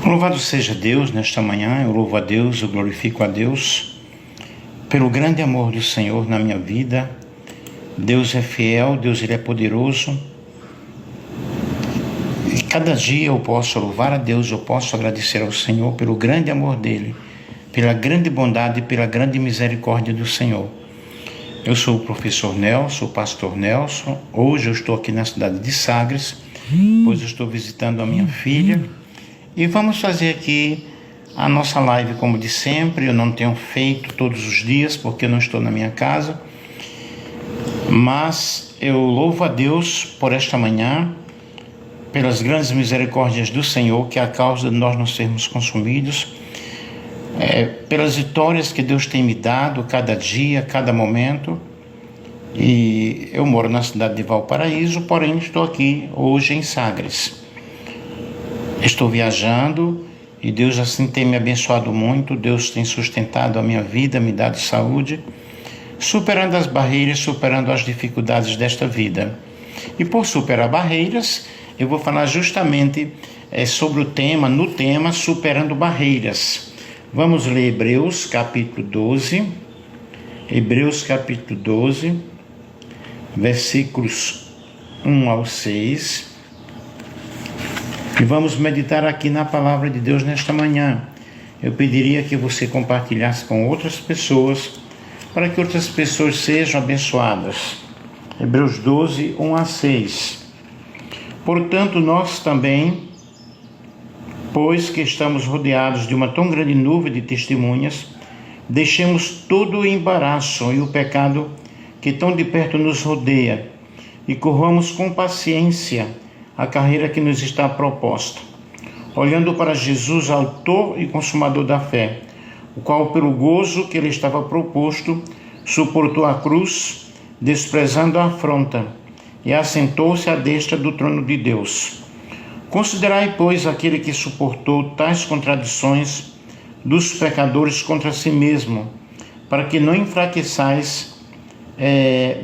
Louvado seja Deus nesta manhã, eu louvo a Deus, eu glorifico a Deus pelo grande amor do Senhor na minha vida. Deus é fiel, Deus ele é poderoso. E cada dia eu posso louvar a Deus, eu posso agradecer ao Senhor pelo grande amor dele, pela grande bondade e pela grande misericórdia do Senhor. Eu sou o professor Nelson, o pastor Nelson. Hoje eu estou aqui na cidade de Sagres, pois eu estou visitando a minha filha. E vamos fazer aqui a nossa live como de sempre. Eu não tenho feito todos os dias porque eu não estou na minha casa. Mas eu louvo a Deus por esta manhã, pelas grandes misericórdias do Senhor, que é a causa de nós não sermos consumidos, pelas vitórias que Deus tem me dado cada dia, cada momento. E eu moro na cidade de Valparaíso, porém estou aqui hoje em Sagres. Estou viajando e Deus assim tem me abençoado muito. Deus tem sustentado a minha vida, me dado saúde, superando as barreiras, superando as dificuldades desta vida. E por superar barreiras, eu vou falar justamente sobre no tema Superando Barreiras. Vamos ler Hebreus capítulo 12, versículos 1 ao 6. E vamos meditar aqui na palavra de Deus nesta manhã. Eu pediria que você compartilhasse com outras pessoas, para que outras pessoas sejam abençoadas. Hebreus 12, 1 a 6. Portanto, nós também, pois que estamos rodeados de uma tão grande nuvem de testemunhas, deixemos todo o embaraço e o pecado que tão de perto nos rodeia e corramos com paciência a carreira que nos está proposta, olhando para Jesus, autor e consumador da fé, o qual, pelo gozo que lhe estava proposto, suportou a cruz, desprezando a afronta, e assentou-se à destra do trono de Deus. Considerai, pois, aquele que suportou tais contradições dos pecadores contra si mesmo, para que não enfraqueçais,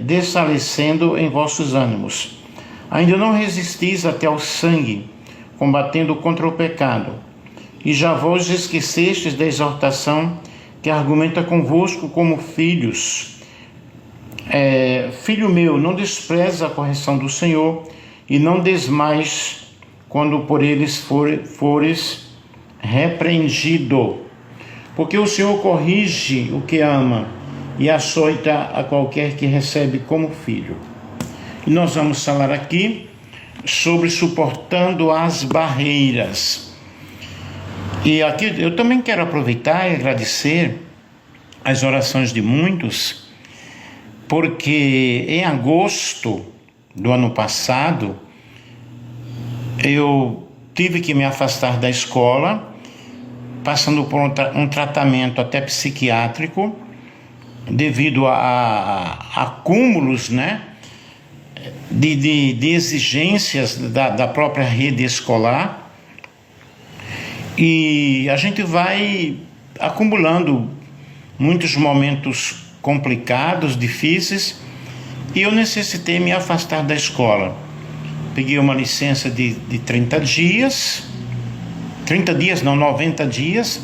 desfalecendo em vossos ânimos. Ainda não resistis até ao sangue, combatendo contra o pecado, e já vos esquecestes da exortação que argumenta convosco como filhos. Filho meu, não despreza a correção do Senhor, e não desmais quando por eles fores repreendido, porque o Senhor corrige o que ama e açoita a qualquer que recebe como filho. E nós vamos falar aqui sobre suportando as barreiras. E aqui eu também quero aproveitar e agradecer as orações de muitos, porque em agosto do ano passado eu tive que me afastar da escola, passando por um tratamento até psiquiátrico, devido a acúmulos, de exigências da própria rede escolar. E a gente vai acumulando muitos momentos complicados, difíceis, e eu necessitei me afastar da escola. Peguei uma licença de 90 dias,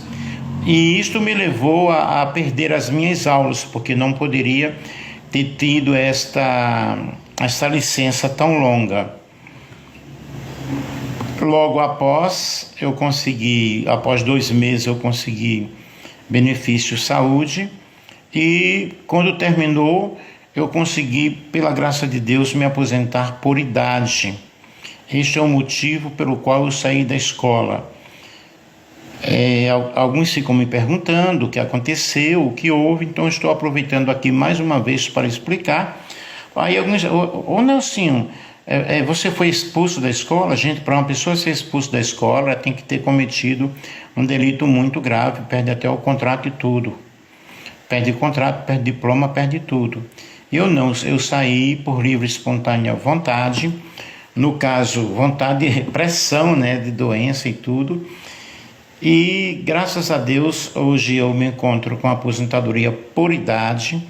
e isto me levou a perder as minhas aulas, porque não poderia ter tido esta licença tão longa. Logo após 2 meses eu consegui benefício saúde, e quando terminou eu consegui, pela graça de Deus, me aposentar por idade. Este é o motivo pelo qual eu saí da escola. Alguns ficam me perguntando o que aconteceu, o que houve, então estou aproveitando aqui mais uma vez para explicar. Aí alguns, Nelsinho, você foi expulso da escola? Gente, para uma pessoa ser expulso da escola, ela tem que ter cometido um delito muito grave, perde até o contrato e tudo. Perde contrato, perde diploma, perde tudo. Eu não, eu saí por livre e espontânea vontade, no caso, vontade de pressão, de doença e tudo. E graças a Deus, hoje eu me encontro com a aposentadoria por idade.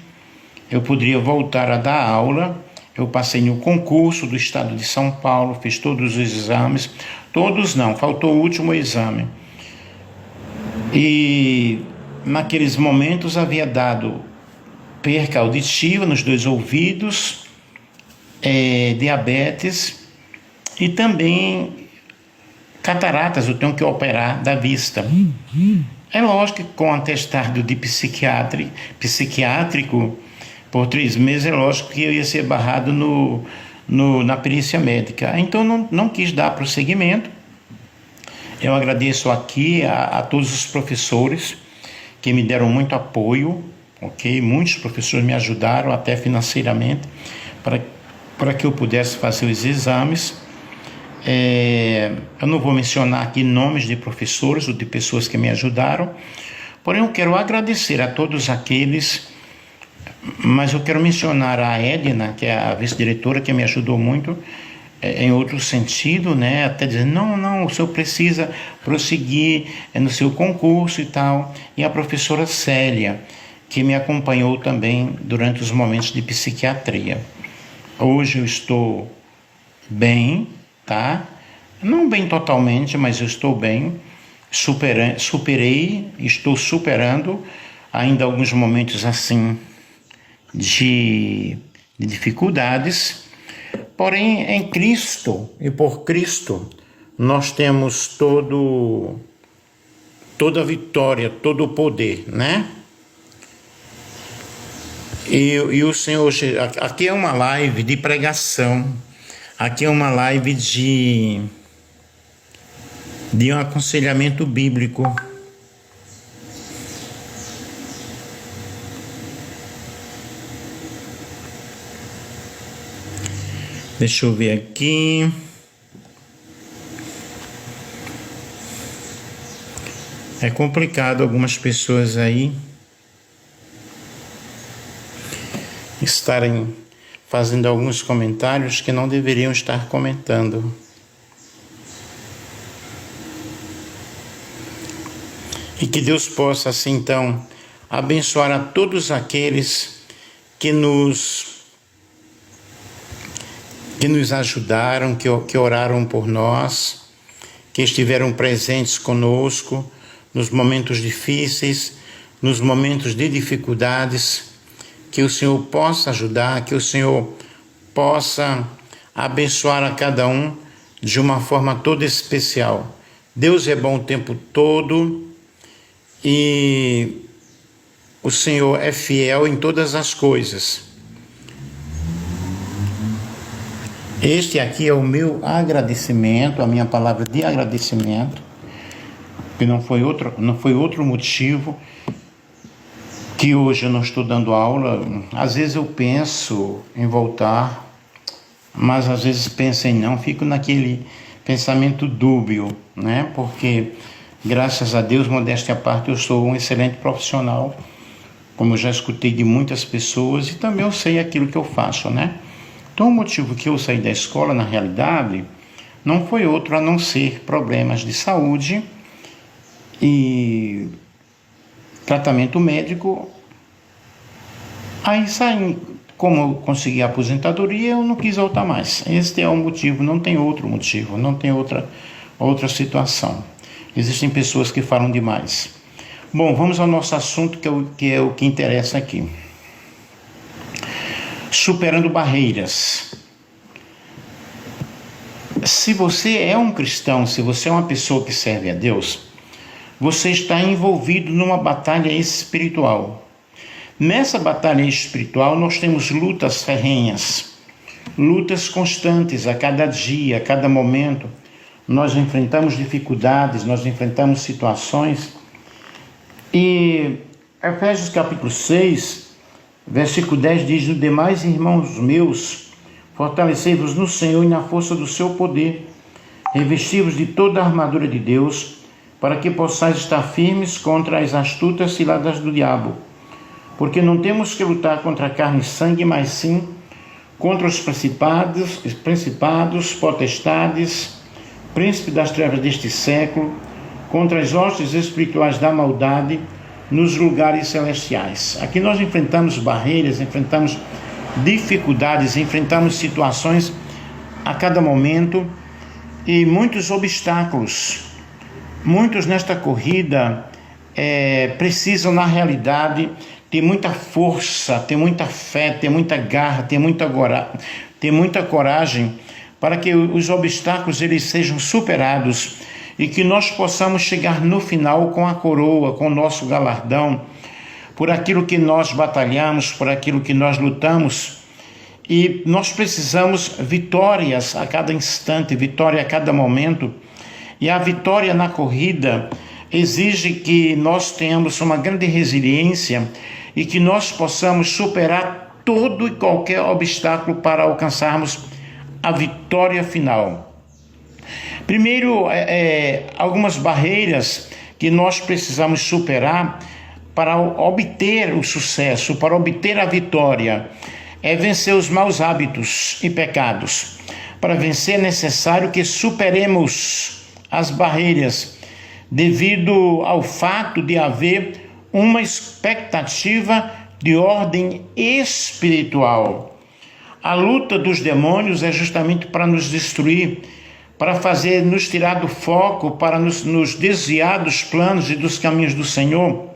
Eu poderia voltar a dar aula. Eu passei no concurso do estado de São Paulo, fiz todos os exames. Todos não, faltou o último exame. E naqueles momentos havia dado perca auditiva nos 2 ouvidos, diabetes e também cataratas, eu tenho que operar da vista. É lógico que com atestado de psiquiátrico por 3 meses, é lógico que eu ia ser barrado na perícia médica. Então não quis dar prosseguimento. Eu agradeço aqui a todos os professores que me deram muito apoio, ok? Muitos professores me ajudaram até financeiramente para que eu pudesse fazer os exames. Eu não vou mencionar aqui nomes de professores ou de pessoas que me ajudaram, porém eu quero agradecer a todos aqueles, mas eu quero mencionar a Edna, que é a vice-diretora, que me ajudou muito em outro sentido, né? Até dizer, não, o senhor precisa prosseguir no seu concurso e tal, e a professora Célia, que me acompanhou também durante os momentos de psiquiatria. Hoje eu estou bem, tá? Não bem totalmente, mas eu estou bem, estou superando ainda alguns momentos assim de dificuldades, porém em Cristo e por Cristo nós temos toda a vitória, todo o poder, né? E o Senhor, aqui é uma live de pregação, aqui é uma live de um aconselhamento bíblico. Deixa eu ver aqui. É complicado algumas pessoas aí estarem fazendo alguns comentários que não deveriam estar comentando. E que Deus possa, assim, então, abençoar a todos aqueles que nos ajudaram, que oraram por nós, que estiveram presentes conosco nos momentos difíceis, nos momentos de dificuldades. Que o Senhor possa ajudar, que o Senhor possa abençoar a cada um de uma forma toda especial. Deus é bom o tempo todo e o Senhor é fiel em todas as coisas. Este aqui é o meu agradecimento, a minha palavra de agradecimento, que não foi outro motivo que hoje eu não estou dando aula. Às vezes eu penso em voltar, mas às vezes penso em não, fico naquele pensamento dúbio, né? Porque, graças a Deus, modéstia à parte, eu sou um excelente profissional, como eu já escutei de muitas pessoas, e também eu sei aquilo que eu faço, né? Então, o motivo que eu saí da escola, na realidade, não foi outro a não ser problemas de saúde e tratamento médico. Aí saí, como eu consegui a aposentadoria, eu não quis voltar mais. Este é o motivo, não tem outro motivo, não tem outra situação. Existem pessoas que falam demais. Bom, vamos ao nosso assunto, que é o que interessa aqui. Superando barreiras. Se você é um cristão, se você é uma pessoa que serve a Deus, você está envolvido numa batalha espiritual. Nessa batalha espiritual nós temos lutas ferrenhas, lutas constantes a cada dia, a cada momento. Nós enfrentamos dificuldades, nós enfrentamos situações. E Efésios capítulo 6, versículo 10 diz: "No demais, irmãos meus, fortalecei-vos no Senhor e na força do seu poder, revesti-vos de toda a armadura de Deus, para que possais estar firmes contra as astutas ciladas do diabo. Porque não temos que lutar contra carne e sangue, mas sim contra os principados, potestades, príncipes das trevas deste século, contra as hostes espirituais da maldade nos lugares celestiais." Aqui nós enfrentamos barreiras, enfrentamos dificuldades, enfrentamos situações a cada momento e muitos obstáculos. Muitos nesta corrida precisam, na realidade, ter muita força, ter muita fé, ter muita garra, ter muita coragem para que os obstáculos eles sejam superados e que nós possamos chegar no final com a coroa, com o nosso galardão, por aquilo que nós batalhamos, por aquilo que nós lutamos. E nós precisamos vitórias a cada instante, vitória a cada momento. E a vitória na corrida exige que nós tenhamos uma grande resiliência e que nós possamos superar todo e qualquer obstáculo para alcançarmos a vitória final. Primeiro, algumas barreiras que nós precisamos superar para obter o sucesso, para obter a vitória. Vencer os maus hábitos e pecados. Para vencer é necessário que superemos as barreiras devido ao fato de haver uma expectativa de ordem espiritual. A luta dos demônios é justamente para nos destruir, para nos tirar do foco, para nos desviar dos planos e dos caminhos do Senhor.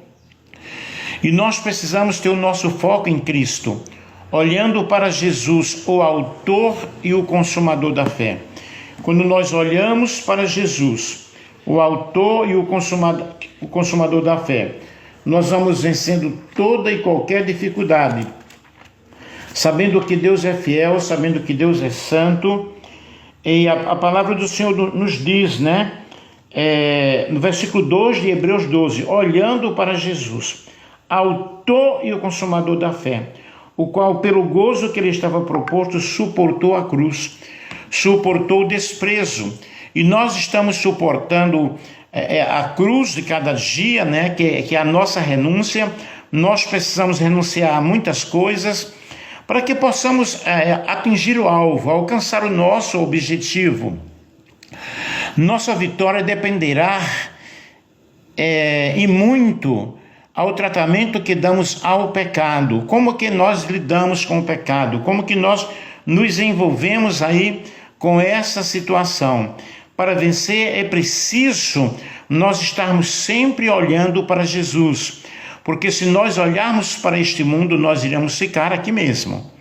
E nós precisamos ter o nosso foco em Cristo, olhando para Jesus, o autor e o consumador da fé. Quando nós olhamos para Jesus, o autor e o consumador da fé, nós vamos vencendo toda e qualquer dificuldade, sabendo que Deus é fiel, sabendo que Deus é santo. E a palavra do Senhor nos diz, no versículo 2 de Hebreus 12, olhando para Jesus, autor e o consumador da fé, o qual, pelo gozo que lhe estava proposto, suportou a cruz, suportou o desprezo. E nós estamos suportando a cruz de cada dia, que é a nossa renúncia. Nós precisamos renunciar a muitas coisas para que possamos atingir o alvo, alcançar o nosso objetivo. Nossa vitória dependerá e muito ao tratamento que damos ao pecado. Como que nós lidamos com o pecado? Como que nós nos envolvemos aí com essa situação? Para vencer é preciso nós estarmos sempre olhando para Jesus, porque se nós olharmos para este mundo, nós iremos ficar aqui mesmo.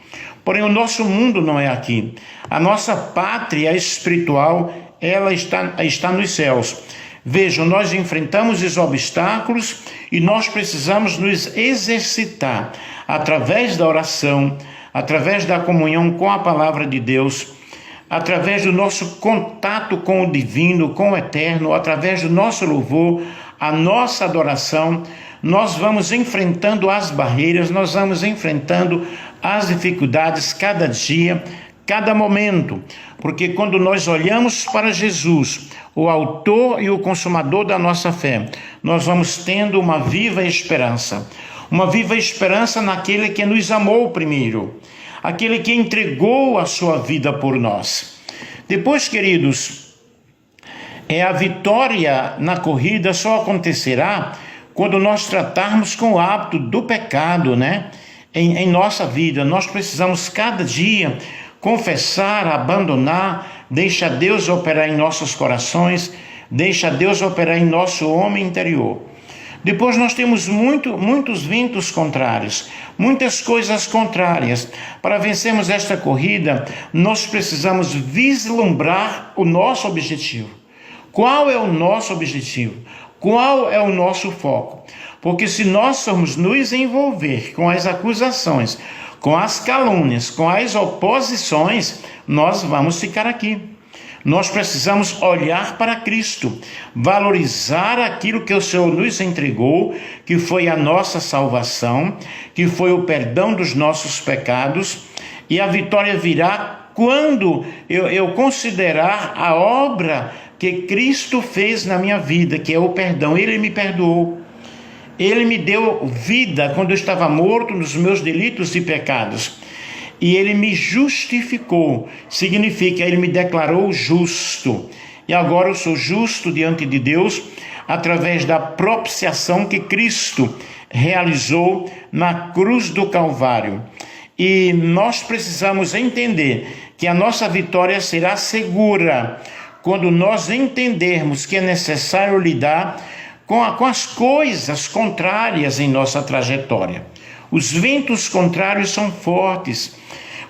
Porém, o nosso mundo não é aqui. A nossa pátria espiritual, ela está nos céus. Vejam, nós enfrentamos os obstáculos e nós precisamos nos exercitar através da oração, através da comunhão com a palavra de Deus, através do nosso contato com o divino, com o eterno, através do nosso louvor, a nossa adoração. Nós vamos enfrentando as barreiras, nós vamos enfrentando as dificuldades cada dia, cada momento, porque quando nós olhamos para Jesus, o autor e o consumador da nossa fé, nós vamos tendo uma viva esperança naquele que nos amou primeiro, aquele que entregou a sua vida por nós. Depois, queridos, a vitória na corrida só acontecerá quando nós tratarmos com o hábito do pecado, em nossa vida. Nós precisamos cada dia confessar, abandonar, deixa Deus operar em nossos corações, deixa Deus operar em nosso homem interior. Depois nós temos muitos ventos contrários, muitas coisas contrárias. Para vencermos esta corrida, nós precisamos vislumbrar o nosso objetivo. Qual é o nosso objetivo? Qual é o nosso foco? Porque se nós formos nos envolver com as acusações, com as calúnias, com as oposições, nós vamos ficar aqui. Nós precisamos olhar para Cristo, valorizar aquilo que o Senhor nos entregou, que foi a nossa salvação, que foi o perdão dos nossos pecados, e a vitória virá quando eu considerar a obra que Cristo fez na minha vida, que é o perdão. Ele me perdoou. Ele me deu vida quando eu estava morto nos meus delitos e pecados. E Ele me justificou. Significa, Ele me declarou justo. E agora eu sou justo diante de Deus através da propiciação que Cristo realizou na cruz do Calvário. E nós precisamos entender que a nossa vitória será segura quando nós entendermos que é necessário lidar com as coisas contrárias em nossa trajetória. Os ventos contrários são fortes.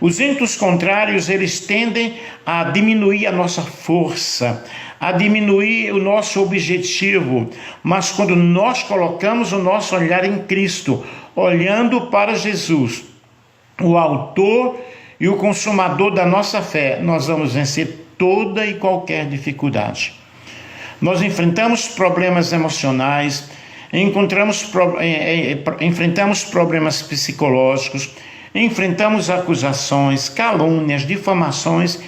Os ventos contrários, eles tendem a diminuir a nossa força, a diminuir o nosso objetivo. Mas quando nós colocamos o nosso olhar em Cristo, olhando para Jesus, o autor e o consumador da nossa fé, nós vamos vencer toda e qualquer dificuldade. Nós enfrentamos problemas emocionais, enfrentamos problemas psicológicos, enfrentamos acusações, calúnias, difamações.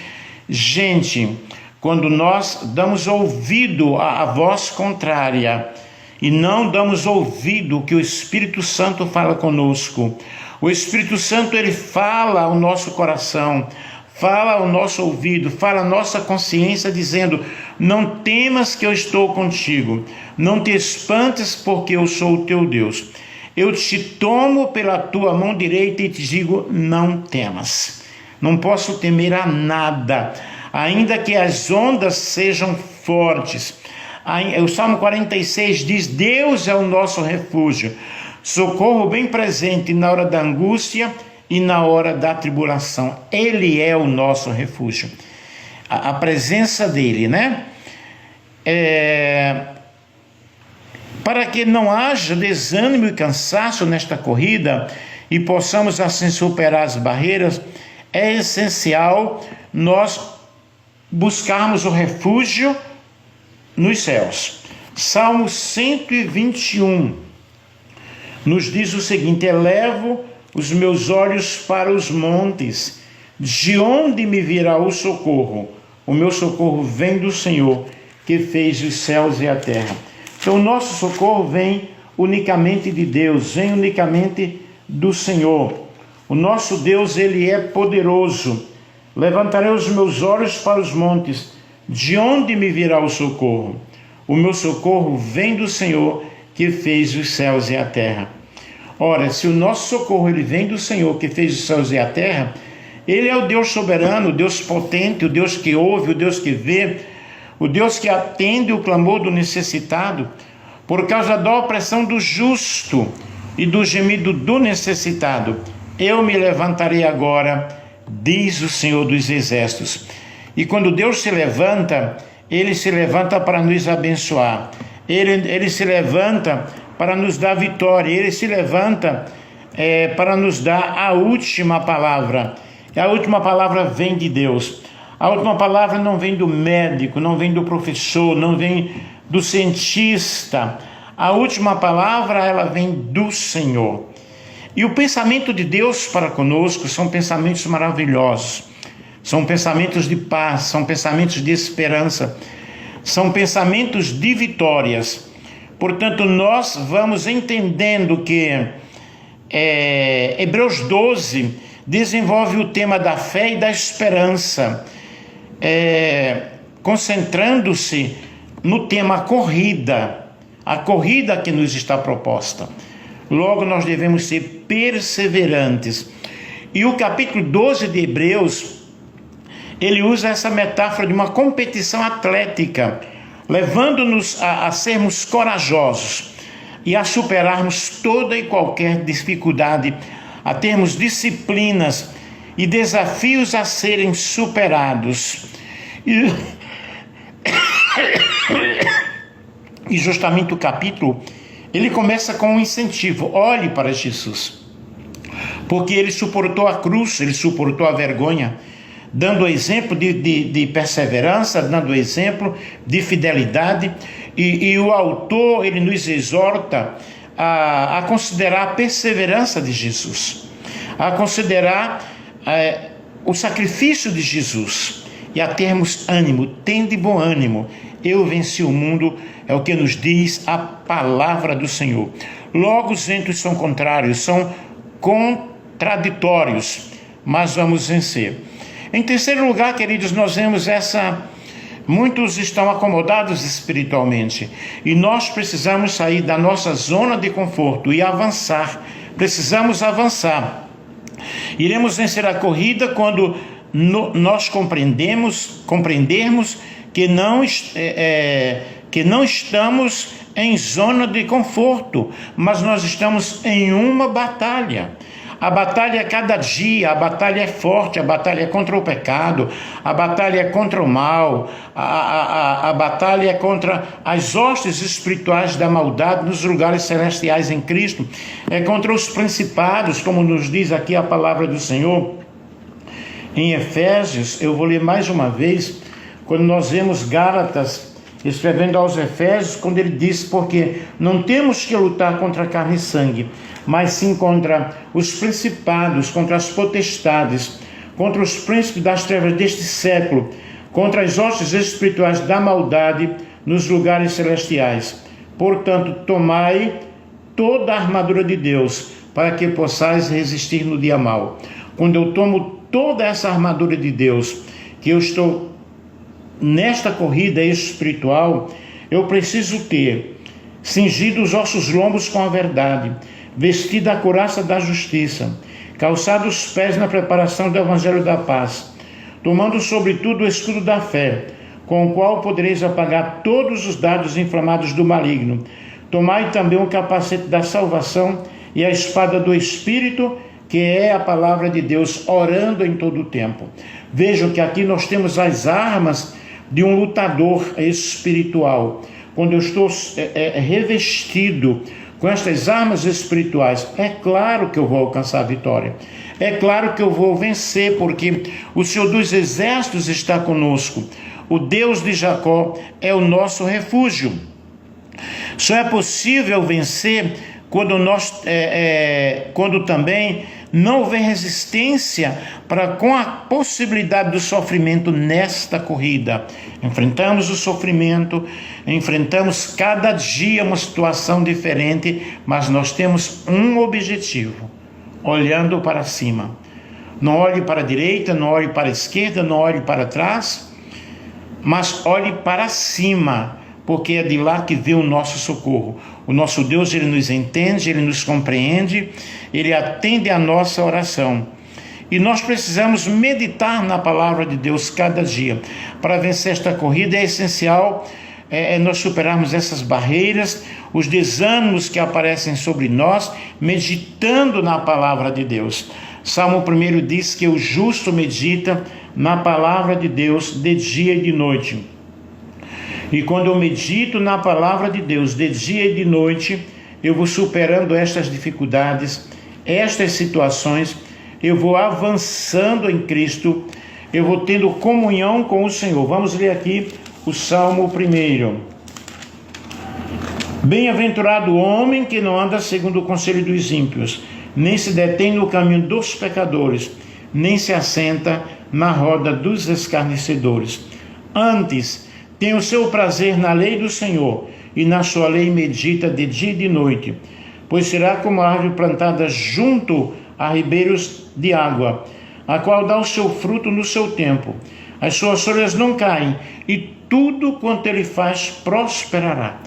Gente, quando nós damos ouvido à voz contrária e não damos ouvido ao que o Espírito Santo fala conosco, o Espírito Santo, ele fala ao nosso coração, fala ao nosso ouvido, fala à nossa consciência, dizendo: não temas que eu estou contigo, não te espantes porque eu sou o teu Deus. Eu te tomo pela tua mão direita e te digo: não temas. Não posso temer a nada, ainda que as ondas sejam fortes. O Salmo 46 diz: Deus é o nosso refúgio, socorro bem presente na hora da angústia e na hora da tribulação. Ele é o nosso refúgio. A presença dele, né? Para que não haja desânimo e cansaço nesta corrida e possamos assim superar as barreiras, é essencial nós buscarmos o refúgio nos céus. Salmo 121 nos diz o seguinte: elevo os meus olhos para os montes, de onde me virá o socorro? O meu socorro vem do Senhor, que fez os céus e a terra. Então, o nosso socorro vem unicamente de Deus, vem unicamente do Senhor. O nosso Deus, ele é poderoso. Levantarei os meus olhos para os montes, de onde me virá o socorro? O meu socorro vem do Senhor, que fez os céus e a terra. Ora, se o nosso socorro ele vem do Senhor, que fez os céus e a terra, ele é o Deus soberano, o Deus potente, o Deus que ouve, o Deus que vê, o Deus que atende o clamor do necessitado. Por causa da opressão do justo e do gemido do necessitado, eu me levantarei agora, diz o Senhor dos Exércitos. E quando Deus se levanta, ele se levanta para nos abençoar, ele se levanta para nos dar vitória, ele se levanta para nos dar a última palavra. E a última palavra vem de Deus. A última palavra não vem do médico, não vem do professor, não vem do cientista. A última palavra, ela vem do Senhor. E o pensamento de Deus para conosco são pensamentos maravilhosos. São pensamentos de paz, são pensamentos de esperança, são pensamentos de vitórias. Portanto, nós vamos entendendo que Hebreus 12 desenvolve o tema da fé e da esperança, concentrando-se no tema corrida, a corrida que nos está proposta. Logo, nós devemos ser perseverantes. E o capítulo 12 de Hebreus, ele usa essa metáfora de uma competição atlética, levando-nos a sermos corajosos e a superarmos toda e qualquer dificuldade, a termos disciplinas e desafios a serem superados. E justamente o capítulo, ele começa com um incentivo: olhe para Jesus, porque ele suportou a cruz, ele suportou a vergonha, dando exemplo de perseverança, dando exemplo de fidelidade, e o autor, ele nos exorta a considerar a perseverança de Jesus, a considerar o sacrifício de Jesus, e a termos ânimo. Tende bom ânimo, eu venci o mundo, é o que nos diz a palavra do Senhor. Logo, os ventos são contrários, são contraditórios, mas vamos vencer. Em terceiro lugar, queridos, nós vemos muitos estão acomodados espiritualmente, e nós precisamos sair da nossa zona de conforto e avançar. Precisamos avançar. Iremos vencer a corrida quando nós compreendermos que não estamos em zona de conforto, mas nós estamos em uma batalha. A batalha é cada dia, a batalha é forte, a batalha é contra o pecado, a batalha é contra o mal, a batalha é contra as hostes espirituais da maldade nos lugares celestiais em Cristo, é contra os principados, como nos diz aqui a palavra do Senhor. Em Efésios, eu vou ler mais uma vez, quando nós vemos Gálatas escrevendo aos Efésios, quando ele diz: porque não temos que lutar contra carne e sangue, mas sim contra os principados, contra as potestades, contra os príncipes das trevas deste século, contra as hostes espirituais da maldade nos lugares celestiais. Portanto, tomai toda a armadura de Deus, para que possais resistir no dia mau. Quando eu tomo toda essa armadura de Deus, que eu estou nesta corrida espiritual, eu preciso ter cingido os ossos lombos com a verdade, vestida a couraça da justiça, calçado os pés na preparação do evangelho da paz, tomando sobretudo o escudo da fé, com o qual podereis apagar todos os dardos inflamados do maligno. Tomai também o capacete da salvação e a espada do Espírito, que é a palavra de Deus, orando em todo o tempo. Vejam que aqui nós temos as armas de um lutador espiritual. Quando eu estou revestido com estas armas espirituais, é claro que eu vou alcançar a vitória. É claro que eu vou vencer, porque o Senhor dos Exércitos está conosco. O Deus de Jacó é o nosso refúgio. Só é possível vencer quando também não houver resistência com a possibilidade do sofrimento nesta corrida. Enfrentamos o sofrimento, enfrentamos cada dia uma situação diferente, mas nós temos um objetivo: olhando para cima. Não olhe para a direita, não olhe para a esquerda, não olhe para trás, mas olhe para cima, porque é de lá que vem o nosso socorro. O nosso Deus, Ele nos entende, Ele nos compreende, Ele atende a nossa oração. E nós precisamos meditar na palavra de Deus cada dia. Para vencer esta corrida é essencial nós superarmos essas barreiras, os desânimos que aparecem sobre nós, meditando na palavra de Deus. Salmo 1 diz que o justo medita na palavra de Deus de dia e de noite. E quando eu medito na palavra de Deus de dia e de noite, eu vou superando estas dificuldades, estas situações, eu vou avançando em Cristo, eu vou tendo comunhão com o Senhor. Vamos ler aqui o Salmo 1. Bem-aventurado o homem que não anda segundo o conselho dos ímpios, nem se detém no caminho dos pecadores, nem se assenta na roda dos escarnecedores. Antes, tem o seu prazer na lei do Senhor, e na sua lei medita de dia e de noite. Pois será como a árvore plantada junto a ribeiros de água, a qual dá o seu fruto no seu tempo. As suas folhas não caem, e tudo quanto ele faz prosperará.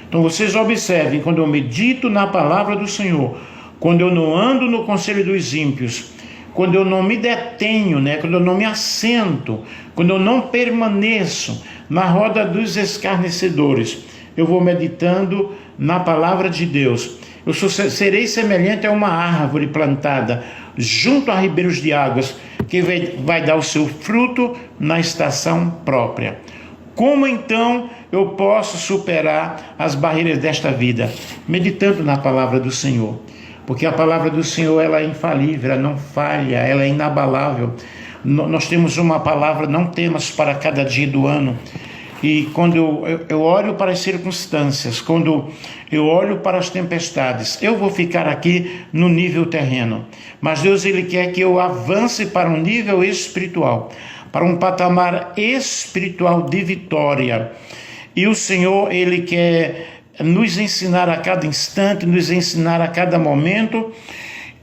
Então vocês observem, quando eu medito na palavra do Senhor, quando eu não ando no conselho dos ímpios, quando eu não me detenho, quando eu não me assento, quando eu não permaneço na roda dos escarnecedores, eu vou meditando na palavra de Deus. Eu serei semelhante a uma árvore plantada junto a ribeiros de águas, que vai dar o seu fruto na estação própria. Como então eu posso superar as barreiras desta vida? Meditando na palavra do Senhor. Porque a palavra do Senhor, ela é infalível, ela não falha, ela é inabalável. Nós temos uma palavra, não temos para cada dia do ano. E quando eu olho para as circunstâncias, quando eu olho para as tempestades, eu vou ficar aqui no nível terreno. Mas Deus, Ele quer que eu avance para um nível espiritual, para um patamar espiritual de vitória. E o Senhor, Ele quer nos ensinar a cada instante, nos ensinar a cada momento,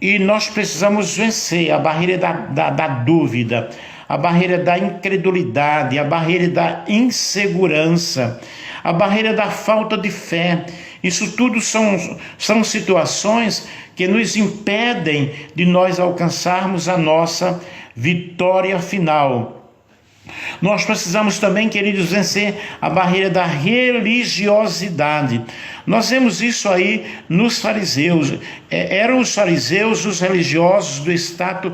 e nós precisamos vencer a barreira da dúvida, a barreira da incredulidade, a barreira da insegurança, a barreira da falta de fé. Isso tudo são situações que nos impedem de nós alcançarmos a nossa vitória final. Nós precisamos também, queridos, vencer a barreira da religiosidade. Nós vemos isso aí nos fariseus. Eram os fariseus, os religiosos do status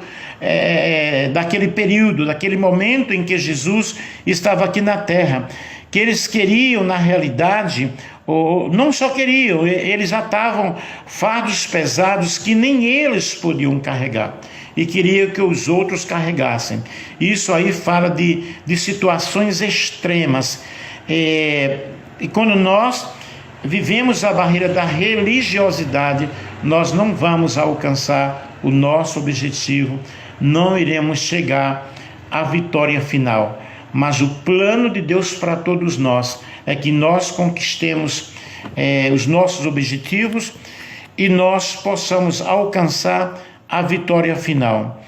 daquele período, daquele momento em que Jesus estava aqui na terra, que eles queriam, na realidade, não só queriam, eles atavam fardos pesados que nem eles podiam carregar e queriam que os outros carregassem. Isso aí fala de situações extremas. E quando nós vivemos a barreira da religiosidade, nós não vamos alcançar o nosso objetivo, não iremos chegar à vitória final. Mas o plano de Deus para todos nós é que nós conquistemos os nossos objetivos e nós possamos alcançar a vitória final.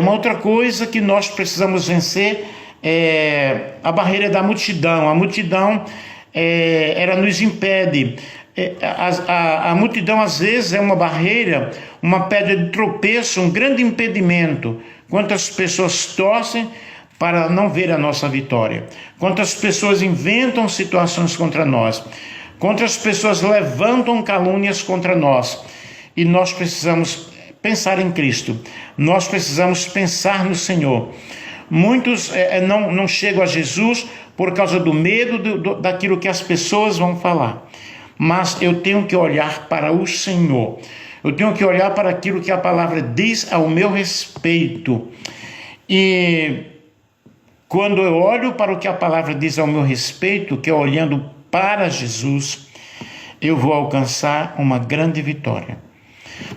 Uma outra coisa que nós precisamos vencer é a barreira da multidão. A multidão ela nos impede. A multidão às vezes é uma barreira, uma pedra de tropeço, um grande impedimento. Quantas pessoas torcem para não ver a nossa vitória, quantas pessoas inventam situações contra nós, quantas pessoas levantam calúnias contra nós. E nós precisamos pensar em Cristo, nós precisamos pensar no Senhor. Muitos não chegam a Jesus por causa do medo daquilo que as pessoas vão falar, mas eu tenho que olhar para o Senhor, eu tenho que olhar para aquilo que a palavra diz ao meu respeito. E quando eu olho para o que a palavra diz ao meu respeito, que é olhando para Jesus, eu vou alcançar uma grande vitória.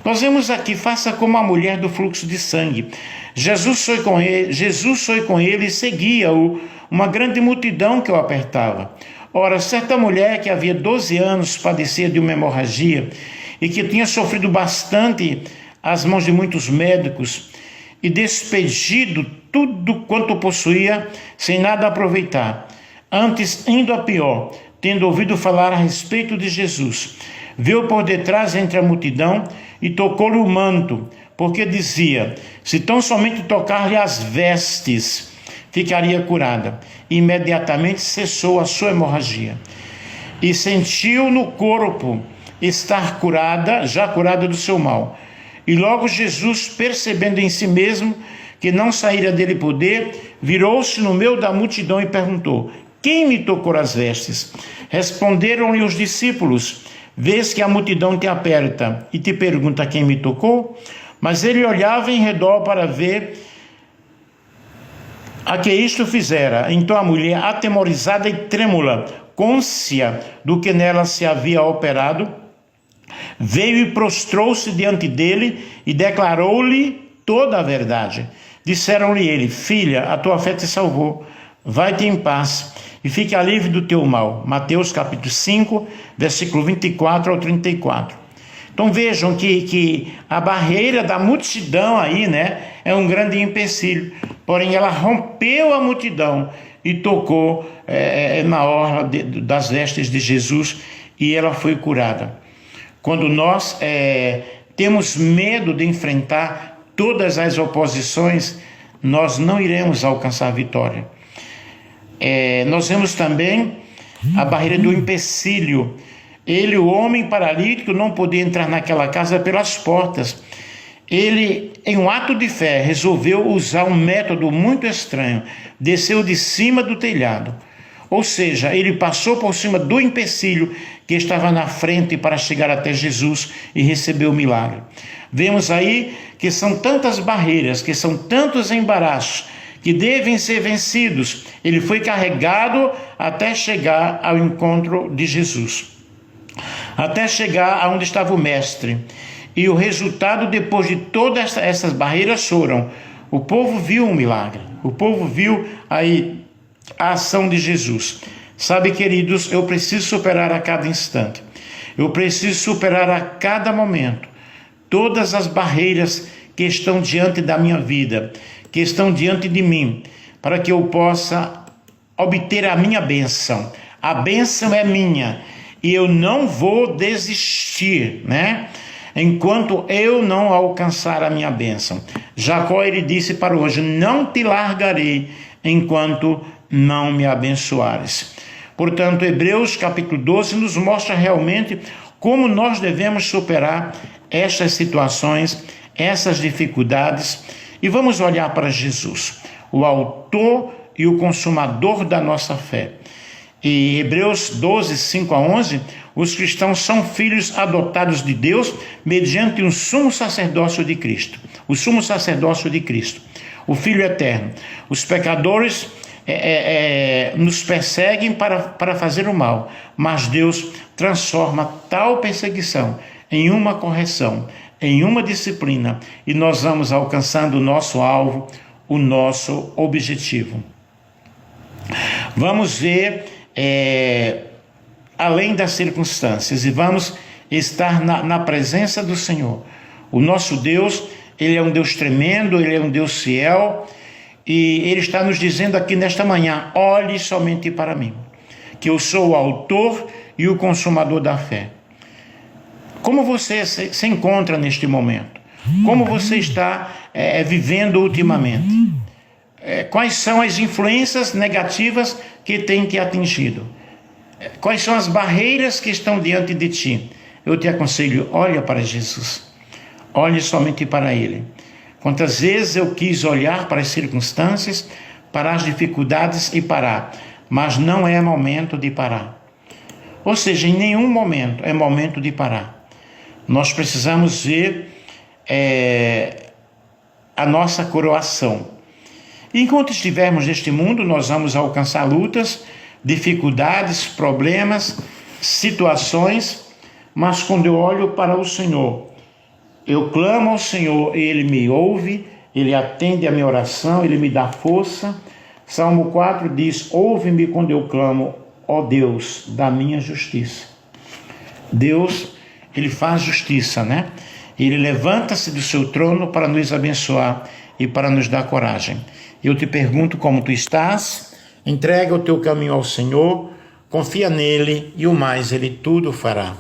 Nós vemos aqui, faça como a mulher do fluxo de sangue. Jesus foi com ele e seguia-o uma grande multidão que o apertava. Ora, certa mulher que havia 12 anos padecia de uma hemorragia e que tinha sofrido bastante às mãos de muitos médicos e despedido tudo quanto possuía sem nada aproveitar. Antes, indo a pior, tendo ouvido falar a respeito de Jesus, veio por detrás entre a multidão e tocou-lhe o manto, porque dizia: se tão somente tocar-lhe as vestes, ficaria curada. Imediatamente cessou a sua hemorragia e sentiu no corpo estar já curada do seu mal. E logo Jesus, percebendo em si mesmo que não saíra dele poder, virou-se no meio da multidão e perguntou: quem me tocou as vestes? Responderam-lhe os discípulos: vês que a multidão te aperta e te pergunta quem me tocou? Mas ele olhava em redor para ver a que isto fizera. Então a mulher, atemorizada e trêmula, cônscia do que nela se havia operado, veio e prostrou-se diante dele e declarou-lhe toda a verdade. Disseram-lhe ele: filha, a tua fé te salvou, vai-te em paz e fique livre do teu mal. Mateus capítulo 5, versículo 24 ao 34. Então vejam que a barreira da multidão aí, é um grande empecilho. Porém, ela rompeu a multidão e tocou na orla das vestes de Jesus e ela foi curada. Quando nós temos medo de enfrentar todas as oposições, nós não iremos alcançar a vitória. Nós vemos também a barreira do empecilho. Ele, o homem paralítico, não podia entrar naquela casa pelas portas. Ele, em um ato de fé, resolveu usar um método muito estranho. Desceu de cima do telhado. Ou seja, ele passou por cima do empecilho que estava na frente para chegar até Jesus e receber o milagre. Vemos aí que são tantas barreiras, que são tantos embaraços que devem ser vencidos. Ele foi carregado até chegar ao encontro de Jesus, até chegar aonde estava o mestre. E o resultado, depois de todas essas barreiras, foram: o povo viu um milagre, o povo viu aí a ação de Jesus. Sabe, queridos, eu preciso superar a cada instante, eu preciso superar a cada momento todas as barreiras que estão diante da minha vida, que estão diante de mim, para que eu possa obter a minha bênção. A bênção é minha e eu não vou desistir, enquanto eu não alcançar a minha bênção. Jacó, ele disse para o anjo: não te largarei enquanto não me abençoares. Portanto, Hebreus capítulo 12 nos mostra realmente como nós devemos superar estas situações, essas dificuldades, e vamos olhar para Jesus, o autor e o consumador da nossa fé. Em Hebreus 12, 5 a 11, os cristãos são filhos adotados de Deus mediante um sumo sacerdócio de Cristo. O sumo sacerdócio de Cristo, o Filho eterno. Os pecadores nos perseguem para fazer o mal, mas Deus transforma tal perseguição em uma correção, em uma disciplina, e nós vamos alcançando o nosso alvo, o nosso objetivo. Vamos ver além das circunstâncias e vamos estar na presença do Senhor. O nosso Deus, Ele é um Deus tremendo, Ele é um Deus fiel, e Ele está nos dizendo aqui nesta manhã: olhe somente para mim, que eu sou o autor e o consumador da fé. Como você se encontra neste momento? Como você está vivendo ultimamente? Quais são as influências negativas que tem te atingido? Quais são as barreiras que estão diante de ti? Eu te aconselho, olha para Jesus. Olhe somente para Ele. Quantas vezes eu quis olhar para as circunstâncias, para as dificuldades e parar, mas não é momento de parar. Ou seja, em nenhum momento é momento de parar. Nós precisamos ver a nossa coroação. Enquanto estivermos neste mundo, nós vamos alcançar lutas, dificuldades, problemas, situações, mas quando eu olho para o Senhor, eu clamo ao Senhor e Ele me ouve, Ele atende a minha oração, Ele me dá força. Salmo 4 diz: ouve-me quando eu clamo, ó Deus, da minha justiça. Deus, Ele faz justiça, né? Ele levanta-se do seu trono para nos abençoar e para nos dar coragem. Eu te pergunto como tu estás, entrega o teu caminho ao Senhor, confia nele e o mais Ele tudo fará.